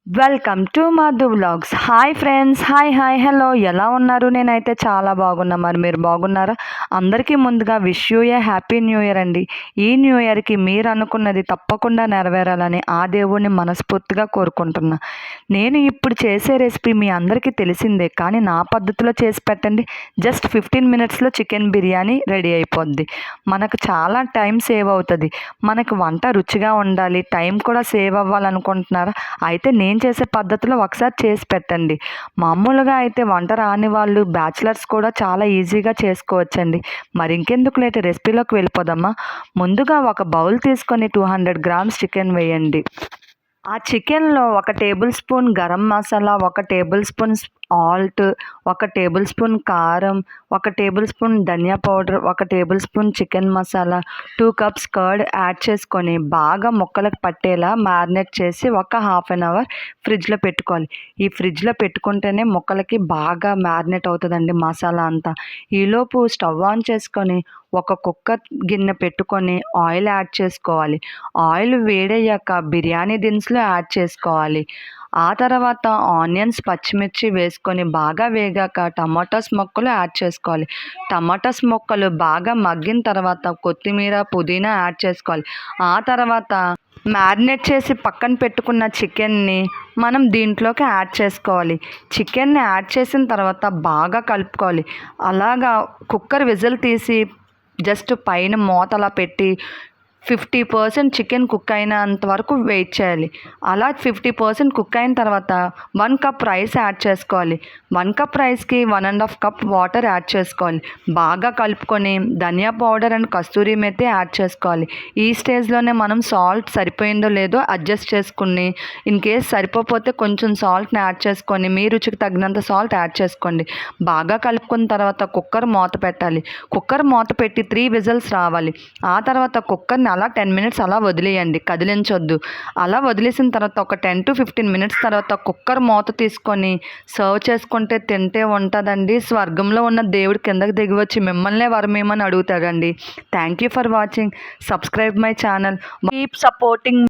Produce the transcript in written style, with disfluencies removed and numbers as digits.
Welcome to Madhu vlogs. Hi friends, hi hello, ఎలా ఉన్నారు? నేనైతే చాలా బాగున్నా. మరి మీరు బాగున్నారా? అందరికీ ముందుగా wish you A happy new year అండి. ఈ న్యూ ఇయర్కి మీరు అనుకున్నది తప్పకుండా నెరవేరాలని ఆ దేవుణ్ణి మనస్ఫూర్తిగా కోరుకుంటున్నా. నేను ఇప్పుడు చేసే రెసిపీ మీ అందరికీ తెలిసిందే, కానీ నా పద్ధతిలో చేసి పెట్టండి. జస్ట్ 15 మినిట్స్లో చికెన్ బిర్యానీ రెడీ అయిపోద్ది. మనకు చాలా టైం సేవ్ అవుతుంది. మనకు వంట రుచిగా ఉండాలి, టైం కూడా సేవ్ అవ్వాలనుకుంటున్నారా? అయితే నేను చేసే పద్ధతిలో ఒకసారి చేసి పెట్టండి. మామూలుగా అయితే వంట రాని వాళ్ళు, బ్యాచిలర్స్ కూడా చాలా ఈజీగా చేసుకోవచ్చండి. మరి ఇంకెందుకు లేట్, రెసిపీలోకి వెళ్ళిపోదామా? ముందుగా ఒక బౌల్ తీసుకొని 200 గ్రామ్స్ చికెన్ వేయండి. ఆ చికెన్లో 1 tablespoon garam masala, 1 tablespoon salt, 1 tablespoon కారం, 1 tablespoon dhania powder, 1 tablespoon chicken masala, 2 cups curd add చేసుకొని బాగా ముక్కలకు పట్టేలా మ్యారినేట్ చేసి ఒక హాఫ్ అన్ అవర్ ఫ్రిడ్జ్లో పెట్టుకోవాలి. ఈ ఫ్రిడ్జ్లో పెట్టుకుంటేనే ముక్కలకి బాగా మ్యారినేట్ అవుతుందండి మసాలా అంతా. ఈలోపు స్టవ్ ఆన్ చేసుకొని ఒక కుక్కర్ గిన్నె పెట్టుకొని ఆయిల్ యాడ్ చేసుకోవాలి. ఆయిల్ వేడయ్యాక బిర్యానీ దినుసులు యాడ్ చేసుకోవాలి. ఆ తర్వాత ఆనియన్స్, పచ్చిమిర్చి వేసుకొని బాగా వేగాక టమాటాస్ ముక్కలు యాడ్ చేసుకోవాలి. టమాటాస్ ముక్కలు బాగా మగ్గిన తర్వాత కొత్తిమీర, పుదీనా యాడ్ చేసుకోవాలి. ఆ తర్వాత మ్యారినేట్ చేసి పక్కన పెట్టుకున్న చికెన్ని మనం దీంట్లోకి యాడ్ చేసుకోవాలి. చికెన్ని యాడ్ చేసిన తర్వాత బాగా కలుపుకోవాలి. అలాగా కుక్కర్ విజిల్ తీసి జస్ట్ పైన మూత అలా పెట్టి 50% చికెన్ కుక్ అయినంత వరకు వెయిట్ చేయాలి. అలా 50% కుక్ అయిన తర్వాత 1 కప్ రైస్ యాడ్ చేసుకోవాలి. 1 కప్ రైస్కి 1.5 కప్ వాటర్ యాడ్ చేసుకోవాలి. బాగా కలుపుకొని dhania powder and kasuri methi add చేసుకోవాలి. ఈ స్టేజ్లోనే మనం సాల్ట్ సరిపోయిందో లేదో అడ్జస్ట్ చేసుకుని, ఇన్ కేస్ సరిపోతే కొంచెం సాల్ట్ని యాడ్ చేసుకొని మీ రుచికి తగినంత సాల్ట్ యాడ్ చేసుకోండి. బాగా కలుపుకున్న తర్వాత కుక్కర్ మూత పెట్టాలి. కుక్కర్ మూత పెట్టి 3 విజిల్స్ రావాలి. ఆ తర్వాత కుక్కర్ని అలా 10 మినిట్స్ అలా వదిలేయండి, కదిలించొద్దు. అలా వదిలేసిన తర్వాత ఒక 10 to 15 మినిట్స్ తర్వాత కుక్కర్ మూత తీసుకొని సర్వ్ చేసుకుంటే తింటే ఉంటుందండి. స్వర్గంలో ఉన్న దేవుడు కిందకి దిగి వచ్చి మిమ్మల్నే వరమేమని అడుగుతాడండి. Thank you for watching. Subscribe my channel. Keep supporting.